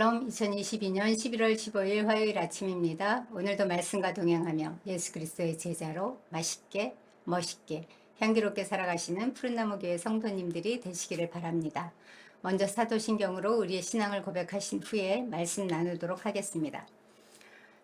샬롬. 2022년 11월 15일 화요일 아침입니다. 오늘도 말씀과 동행하며 예수 그리스도의 제자로 맛있게 멋있게 향기롭게 살아가시는 푸른나무교회 성도님들이 되시기를 바랍니다. 먼저 사도신경으로 우리의 신앙을 고백하신 후에 말씀 나누도록 하겠습니다.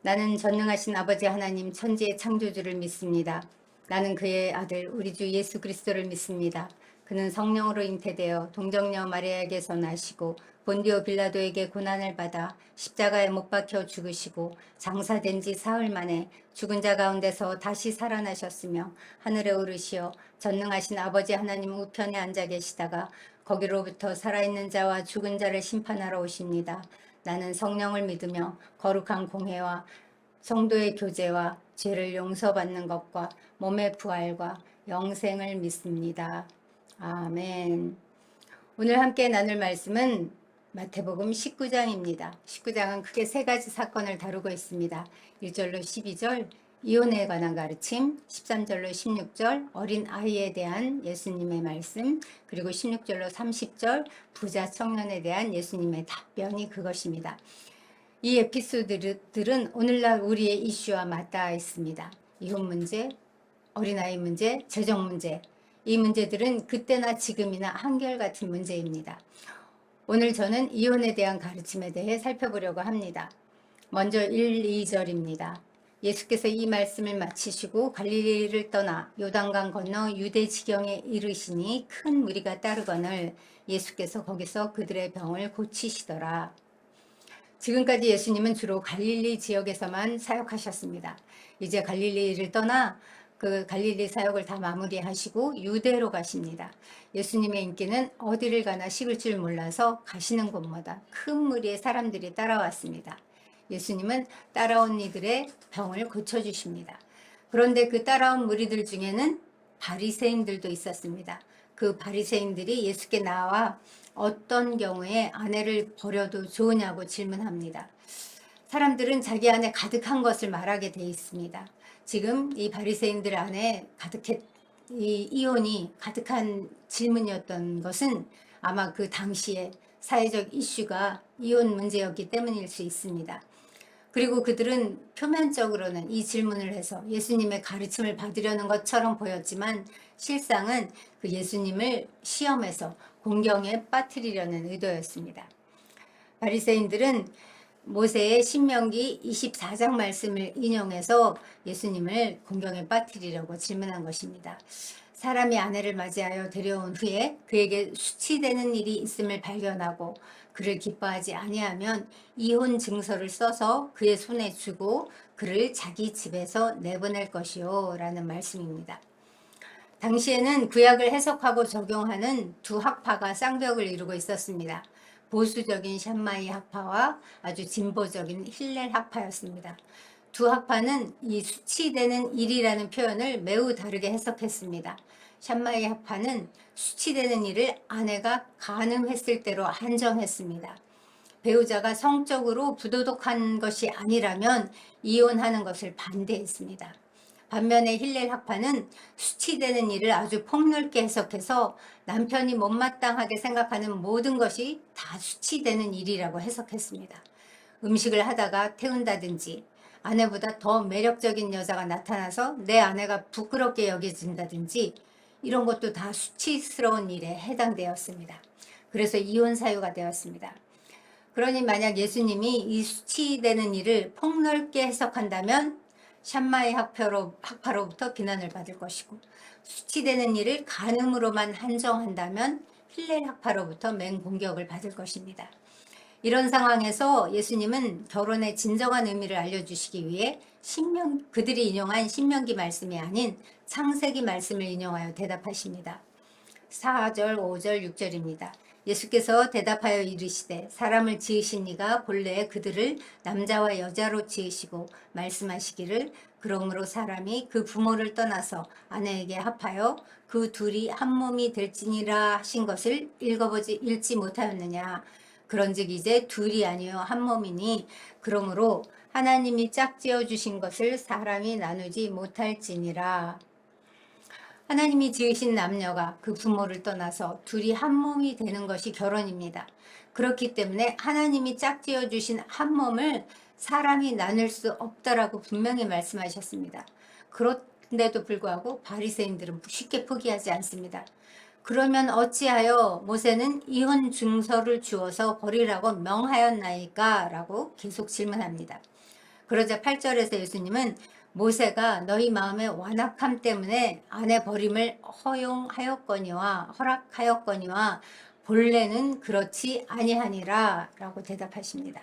나는 전능하신 아버지 하나님 천지의 창조주를 믿습니다. 나는 그의 아들 우리 주 예수 그리스도를 믿습니다. 그는 성령으로 잉태되어 동정녀 마리아에게서 나시고 본디오 빌라도에게 고난을 받아 십자가에 못 박혀 죽으시고 장사된 지 사흘 만에 죽은 자 가운데서 다시 살아나셨으며 하늘에 오르시어 전능하신 아버지 하나님 우편에 앉아 계시다가 거기로부터 살아있는 자와 죽은 자를 심판하러 오십니다. 나는 성령을 믿으며 거룩한 공회와 성도의 교제와 죄를 용서받는 것과 몸의 부활과 영생을 믿습니다. 아멘. 오늘 함께 나눌 말씀은 마태복음 19장입니다. 19장은 크게 세 가지 사건을 다루고 있습니다. 1절로 12절 이혼에 관한 가르침, 13절로 16절 어린 아이에 대한 예수님의 말씀, 그리고 16절로 30절 부자 청년에 대한 예수님의 답변이 그것입니다. 이 에피소드들은 오늘날 우리의 이슈와 맞닿아 있습니다. 이혼 문제, 어린아이 문제, 재정 문제, 이 문제들은 그때나 지금이나 한결같은 문제입니다. 오늘 저는 이혼에 대한 가르침에 대해 살펴보려고 합니다. 먼저 1, 2절입니다. 예수께서 이 말씀을 마치시고 갈릴리를 떠나 요단강 건너 유대 지경에 이르시니 큰 무리가 따르거늘 예수께서 거기서 그들의 병을 고치시더라. 지금까지 예수님은 주로 갈릴리 지역에서만 사역하셨습니다. 이제 갈릴리를 떠나 그 갈릴리 사역을 다 마무리하시고 유대로 가십니다. 예수님의 인기는 어디를 가나 식을 줄 몰라서 가시는 곳마다 큰 무리의 사람들이 따라왔습니다. 예수님은 따라온 이들의 병을 고쳐주십니다. 그런데 그 따라온 무리들 중에는 바리새인들도 있었습니다. 그 바리새인들이 예수께 나와 어떤 경우에 아내를 버려도 좋으냐고 질문합니다. 사람들은 자기 안에 가득한 것을 말하게 돼 있습니다. 지금 이 바리새인들 안에 이 이혼이 가득한 질문이었던 것은 아마 그 당시에 사회적 이슈가 이혼 문제였기 때문일 수 있습니다. 그리고 그들은 표면적으로는 이 질문을 해서 예수님의 가르침을 받으려는 것처럼 보였지만 실상은 그 예수님을 시험해서 공경에 빠뜨리려는 의도였습니다. 바리새인들은 모세의 신명기 24장 말씀을 인용해서 예수님을 공경에 빠뜨리려고 질문한 것입니다. 사람이 아내를 맞이하여 데려온 후에 그에게 수치되는 일이 있음을 발견하고 그를 기뻐하지 아니하면 이혼 증서를 써서 그의 손에 주고 그를 자기 집에서 내보낼 것이요 라는 말씀입니다. 당시에는 구약을 해석하고 적용하는 두 학파가 쌍벽을 이루고 있었습니다. 보수적인 샴마이 학파와 아주 진보적인 힐렐 학파였습니다. 두 학파는 이 수치되는 일이라는 표현을 매우 다르게 해석했습니다. 샴마이 학파는 수치되는 일을 아내가 가늠했을 때로 한정했습니다. 배우자가 성적으로 부도덕한 것이 아니라면 이혼하는 것을 반대했습니다. 반면에 힐렐 학파는 수치되는 일을 아주 폭넓게 해석해서 남편이 못마땅하게 생각하는 모든 것이 다 수치되는 일이라고 해석했습니다. 음식을 하다가 태운다든지 아내보다 더 매력적인 여자가 나타나서 내 아내가 부끄럽게 여겨진다든지 이런 것도 다 수치스러운 일에 해당되었습니다. 그래서 이혼 사유가 되었습니다. 그러니 만약 예수님이 이 수치되는 일을 폭넓게 해석한다면 샴마이 학파로부터 비난을 받을 것이고 수치되는 일을 간음으로만 한정한다면 힐렐 학파로부터 맹공격을 받을 것입니다. 이런 상황에서 예수님은 결혼의 진정한 의미를 알려주시기 위해 그들이 인용한 신명기 말씀이 아닌 창세기 말씀을 인용하여 대답하십니다. 4절, 5절, 6절입니다. 예수께서 대답하여 이르시되 사람을 지으신 이가 본래 그들을 남자와 여자로 지으시고 말씀하시기를 그러므로 사람이 그 부모를 떠나서 아내에게 합하여 그 둘이 한 몸이 될지니라 하신 것을 읽지 못하였느냐. 그런즉 이제 둘이 아니요 한 몸이니 그러므로 하나님이 짝지어 주신 것을 사람이 나누지 못할지니라. 하나님이 지으신 남녀가 그 부모를 떠나서 둘이 한 몸이 되는 것이 결혼입니다. 그렇기 때문에 하나님이 짝지어 주신 한 몸을 사람이 나눌 수 없다라고 분명히 말씀하셨습니다. 그런데도 불구하고 바리새인들은 쉽게 포기하지 않습니다. 그러면 어찌하여 모세는 이혼 증서를 주어서 버리라고 명하였나이까? 라고 계속 질문합니다. 그러자 8절에서 예수님은 모세가 너희 마음의 완악함 때문에 아내 버림을 허락하였거니와 본래는 그렇지 아니하니라 라고 대답하십니다.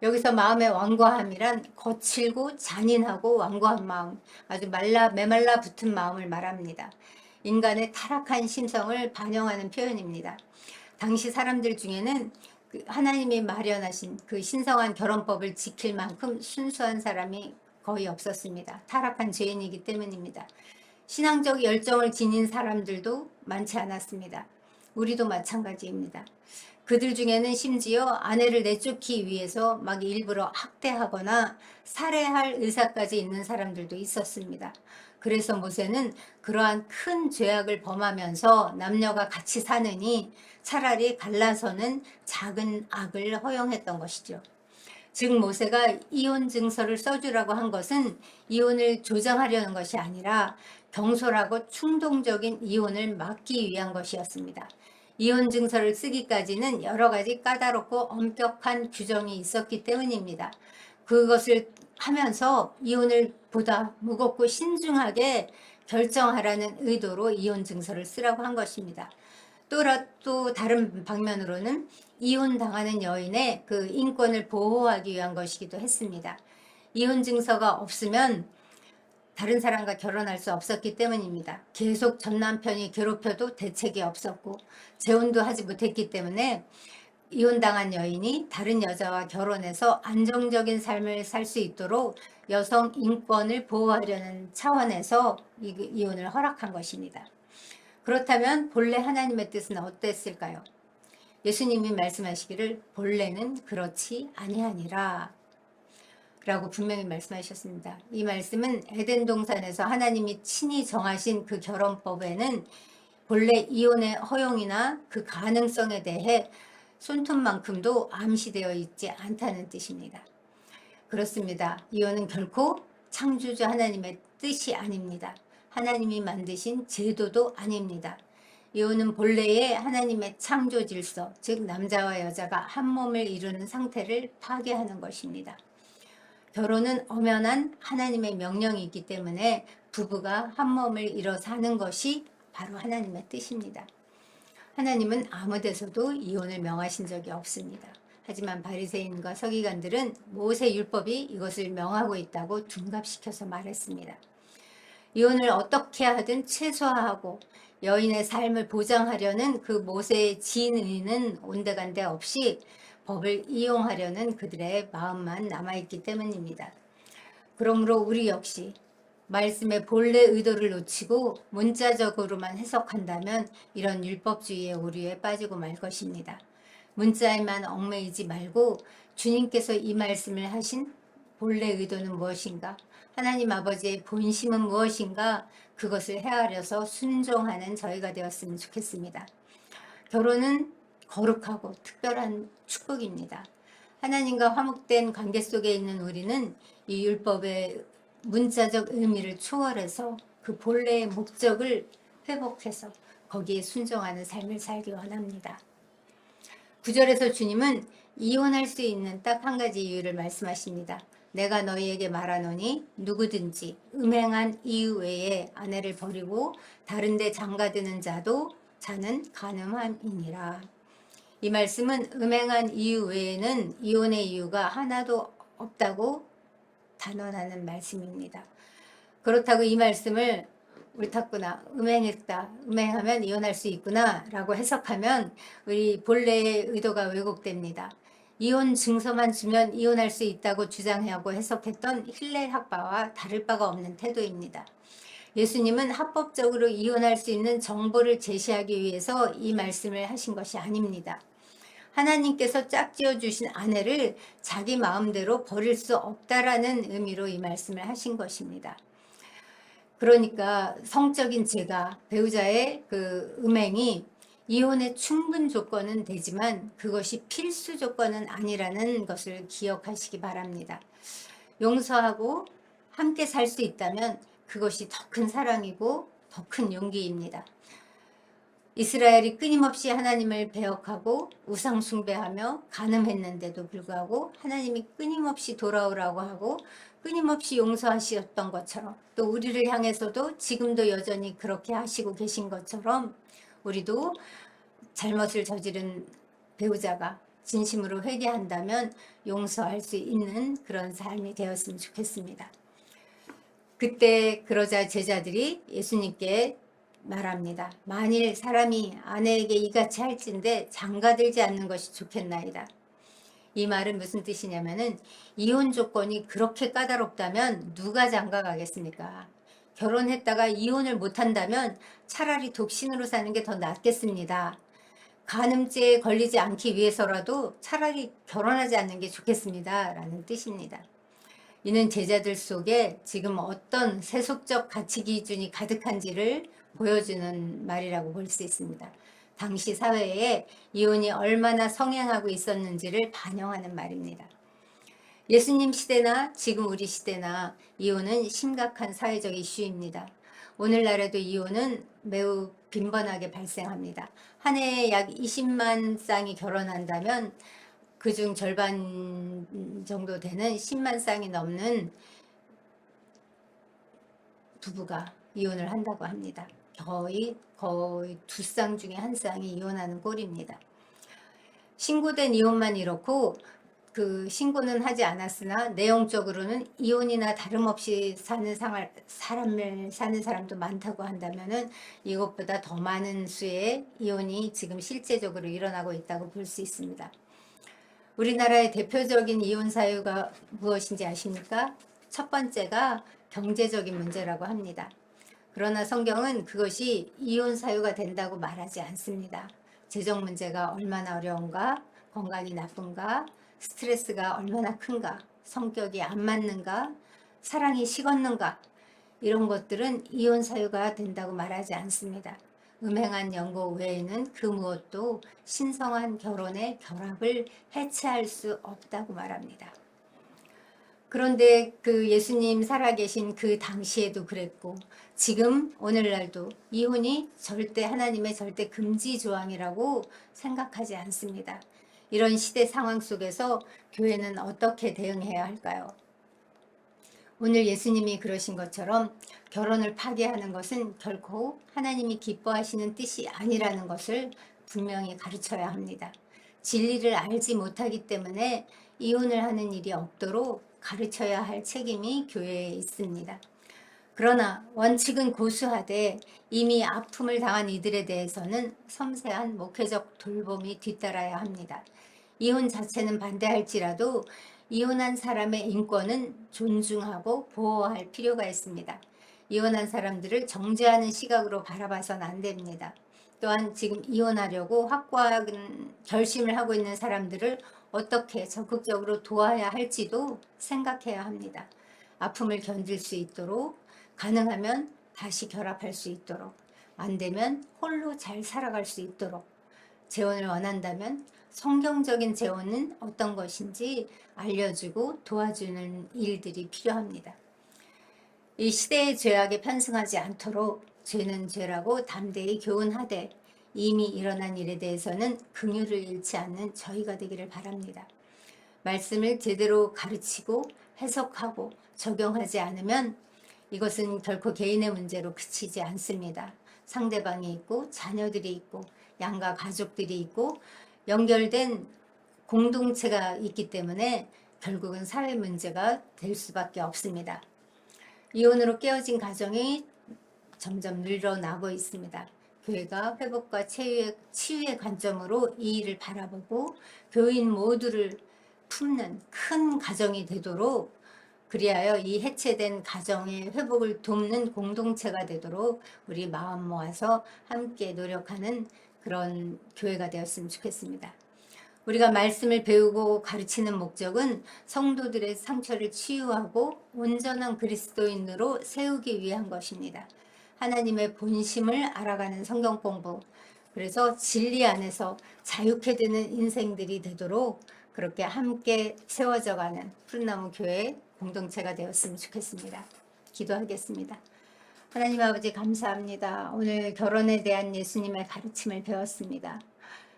여기서 마음의 완고함이란 거칠고 잔인하고 완고한 마음, 아주 메말라 붙은 마음을 말합니다. 인간의 타락한 심성을 반영하는 표현입니다. 당시 사람들 중에는 하나님이 마련하신 그 신성한 결혼법을 지킬 만큼 순수한 사람이 거의 없었습니다. 타락한 죄인이기 때문입니다. 신앙적 열정을 지닌 사람들도 많지 않았습니다. 우리도 마찬가지입니다. 그들 중에는 심지어 아내를 내쫓기 위해서 막 일부러 학대하거나 살해할 의사까지 있는 사람들도 있었습니다. 그래서 모세는 그러한 큰 죄악을 범하면서 남녀가 같이 사느니 차라리 갈라서는 작은 악을 허용했던 것이죠. 즉 모세가 이혼 증서를 써주라고 한 것은 이혼을 조정하려는 것이 아니라 경솔하고 충동적인 이혼을 막기 위한 것이었습니다. 이혼 증서를 쓰기까지는 여러 가지 까다롭고 엄격한 규정이 있었기 때문입니다. 그것을 하면서 이혼을 보다 무겁고 신중하게 결정하라는 의도로 이혼 증서를 쓰라고 한 것입니다. 또 다른 방면으로는 이혼당하는 여인의 그 인권을 보호하기 위한 것이기도 했습니다. 이혼 증서가 없으면 다른 사람과 결혼할 수 없었기 때문입니다. 계속 전 남편이 괴롭혀도 대책이 없었고 재혼도 하지 못했기 때문에 이혼당한 여인이 다른 여자와 결혼해서 안정적인 삶을 살 수 있도록 여성 인권을 보호하려는 차원에서 이혼을 허락한 것입니다. 그렇다면 본래 하나님의 뜻은 어땠을까요? 예수님이 말씀하시기를 본래는 그렇지 아니하니라 라고 분명히 말씀하셨습니다. 이 말씀은 에덴 동산에서 하나님이 친히 정하신 그 결혼법에는 본래 이혼의 허용이나 그 가능성에 대해 손톱만큼도 암시되어 있지 않다는 뜻입니다. 그렇습니다. 이혼은 결코 창조주 하나님의 뜻이 아닙니다. 하나님이 만드신 제도도 아닙니다. 이혼은 본래의 하나님의 창조 질서, 즉 남자와 여자가 한 몸을 이루는 상태를 파괴하는 것입니다. 결혼은 엄연한 하나님의 명령이기 때문에 부부가 한 몸을 이뤄 사는 것이 바로 하나님의 뜻입니다. 하나님은 아무 데서도 이혼을 명하신 적이 없습니다. 하지만 바리새인과 서기관들은 모세 율법이 이것을 명하고 있다고 둔갑시켜서 말했습니다. 이혼을 어떻게 하든 최소화하고 여인의 삶을 보장하려는 그 모세의 진의는 온데간데 없이 법을 이용하려는 그들의 마음만 남아있기 때문입니다. 그러므로 우리 역시 말씀의 본래 의도를 놓치고 문자적으로만 해석한다면 이런 율법주의의 오류에 빠지고 말 것입니다. 문자에만 얽매이지 말고 주님께서 이 말씀을 하신 본래 의도는 무엇인가? 하나님 아버지의 본심은 무엇인가? 그것을 헤아려서 순종하는 저희가 되었으면 좋겠습니다. 결혼은 거룩하고 특별한 축복입니다. 하나님과 화목된 관계 속에 있는 우리는 이 율법의 문자적 의미를 초월해서 그 본래의 목적을 회복해서 거기에 순종하는 삶을 살기 원합니다. 9절에서 주님은 이혼할 수 있는 딱 한 가지 이유를 말씀하십니다. 내가 너희에게 말하노니 누구든지 음행한 이유 외에 아내를 버리고 다른 데 장가드는 자는 간음함이니라. 이 말씀은 음행한 이유 외에는 이혼의 이유가 하나도 없다고 단언하는 말씀입니다. 그렇다고 이 말씀을 옳았구나, 음행하면 이혼할 수 있구나 라고 해석하면 우리 본래의 의도가 왜곡됩니다. 이혼 증서만 주면 이혼할 수 있다고 주장하고 해석했던 힐렐 학파와 다를 바가 없는 태도입니다. 예수님은 합법적으로 이혼할 수 있는 정보를 제시하기 위해서 이 말씀을 하신 것이 아닙니다. 하나님께서 짝지어 주신 아내를 자기 마음대로 버릴 수 없다라는 의미로 이 말씀을 하신 것입니다. 그러니까 성적인 죄가 배우자의 그 음행이 이혼의 충분 조건은 되지만 그것이 필수 조건은 아니라는 것을 기억하시기 바랍니다. 용서하고 함께 살 수 있다면 그것이 더 큰 사랑이고 더 큰 용기입니다. 이스라엘이 끊임없이 하나님을 배역하고 우상 숭배하며 간음했는데도 불구하고 하나님이 끊임없이 돌아오라고 하고 끊임없이 용서하셨던 것처럼, 또 우리를 향해서도 지금도 여전히 그렇게 하시고 계신 것처럼 우리도 잘못을 저지른 배우자가 진심으로 회개한다면 용서할 수 있는 그런 삶이 되었으면 좋겠습니다. 그때 그러자 제자들이 예수님께 말합니다. 만일 사람이 아내에게 이같이 할진대 장가들지 않는 것이 좋겠나이다. 이 말은 무슨 뜻이냐면은 이혼 조건이 그렇게 까다롭다면 누가 장가 가겠습니까? 결혼했다가 이혼을 못한다면 차라리 독신으로 사는 게 더 낫겠습니다. 간음죄에 걸리지 않기 위해서라도 차라리 결혼하지 않는 게 좋겠습니다. 라는 뜻입니다. 이는 제자들 속에 지금 어떤 세속적 가치 기준이 가득한지를 보여주는 말이라고 볼 수 있습니다. 당시 사회에 이혼이 얼마나 성행하고 있었는지를 반영하는 말입니다. 예수님 시대나 지금 우리 시대나 이혼은 심각한 사회적 이슈입니다. 오늘날에도 이혼은 매우 빈번하게 발생합니다. 한 해에 약 20만 쌍이 결혼한다면 그중 절반 정도 되는 10만 쌍이 넘는 부부가 이혼을 한다고 합니다. 거의 두 쌍 중에 한 쌍이 이혼하는 꼴입니다. 신고된 이혼만 이렇고 그 신고는 하지 않았으나 내용적으로는 이혼이나 다름없이 사는 삶을 사는 사람도 많다고 한다면은 이것보다 더 많은 수의 이혼이 지금 실제적으로 일어나고 있다고 볼 수 있습니다. 우리나라의 대표적인 이혼 사유가 무엇인지 아십니까? 첫 번째가 경제적인 문제라고 합니다. 그러나 성경은 그것이 이혼 사유가 된다고 말하지 않습니다. 재정 문제가 얼마나 어려운가, 건강이 나쁜가, 스트레스가 얼마나 큰가, 성격이 안 맞는가, 사랑이 식었는가, 이런 것들은 이혼 사유가 된다고 말하지 않습니다. 음행한 연고 외에는 그 무엇도 신성한 결혼의 결합을 해체할 수 없다고 말합니다. 그런데 그 예수님 살아계신 그 당시에도 그랬고 지금 오늘날도 이혼이 절대 하나님의 절대 금지 조항이라고 생각하지 않습니다. 이런 시대 상황 속에서 교회는 어떻게 대응해야 할까요? 오늘 예수님이 그러신 것처럼 결혼을 파괴하는 것은 결코 하나님이 기뻐하시는 뜻이 아니라는 것을 분명히 가르쳐야 합니다. 진리를 알지 못하기 때문에 이혼을 하는 일이 없도록 가르쳐야 할 책임이 교회에 있습니다. 그러나 원칙은 고수하되 이미 아픔을 당한 이들에 대해서는 섬세한 목회적 돌봄이 뒤따라야 합니다. 이혼 자체는 반대할지라도 이혼한 사람의 인권은 존중하고 보호할 필요가 있습니다. 이혼한 사람들을 정죄하는 시각으로 바라봐서는 안 됩니다. 또한 지금 이혼하려고 확고한 결심을 하고 있는 사람들을 어떻게 적극적으로 도와야 할지도 생각해야 합니다. 아픔을 견딜 수 있도록, 가능하면 다시 결합할 수 있도록, 안 되면 홀로 잘 살아갈 수 있도록, 재혼을 원한다면 성경적인 재혼은 어떤 것인지 알려주고 도와주는 일들이 필요합니다. 이 시대의 죄악에 편승하지 않도록 죄는 죄라고 담대히 교훈하되 이미 일어난 일에 대해서는 긍휼을 잃지 않는 저희가 되기를 바랍니다. 말씀을 제대로 가르치고 해석하고 적용하지 않으면 이것은 결코 개인의 문제로 그치지 않습니다. 상대방이 있고 자녀들이 있고 양가 가족들이 있고 연결된 공동체가 있기 때문에 결국은 사회 문제가 될 수밖에 없습니다. 이혼으로 깨어진 가정이 점점 늘어나고 있습니다. 교회가 회복과 치유의 관점으로 이 일을 바라보고 교인 모두를 품는 큰 가정이 되도록, 그리하여 이 해체된 가정의 회복을 돕는 공동체가 되도록 우리 마음 모아서 함께 노력하는 그런 교회가 되었으면 좋겠습니다. 우리가 말씀을 배우고 가르치는 목적은 성도들의 상처를 치유하고 온전한 그리스도인으로 세우기 위한 것입니다. 하나님의 본심을 알아가는 성경 공부, 그래서 진리 안에서 자유케 되는 인생들이 되도록 그렇게 함께 세워져가는 푸른나무 교회 공동체가 되었으면 좋겠습니다. 기도하겠습니다. 하나님 아버지 감사합니다. 오늘 결혼에 대한 예수님의 가르침을 배웠습니다.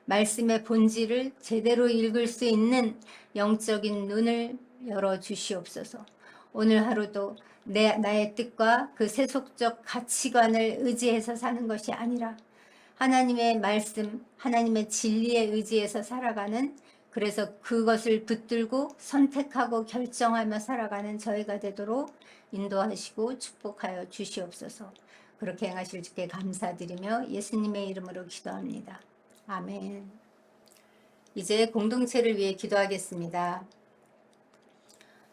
말씀의 본질을 제대로 읽을 수 있는 영적인 눈을 열어 주시옵소서. 오늘 하루도 나의 뜻과 그 세속적 가치관을 의지해서 사는 것이 아니라 하나님의 말씀, 하나님의 진리에 의지해서 살아가는, 그래서 그것을 붙들고 선택하고 결정하며 살아가는 저희가 되도록 인도하시고 축복하여 주시옵소서. 그렇게 행하실 주께 감사드리며 예수님의 이름으로 기도합니다. 아멘. 이제 공동체를 위해 기도하겠습니다.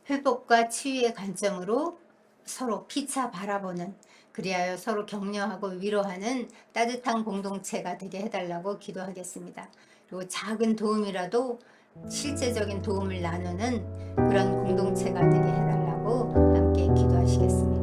회복과 치유의 관점으로 서로 피차 바라보는, 그리하여 서로 격려하고 위로하는 따뜻한 공동체가 되게 해달라고 기도하겠습니다. 그리고 작은 도움이라도 실제적인 도움을 나누는 그런 공동체가 되게 해달라고 함께 기도하시겠습니다.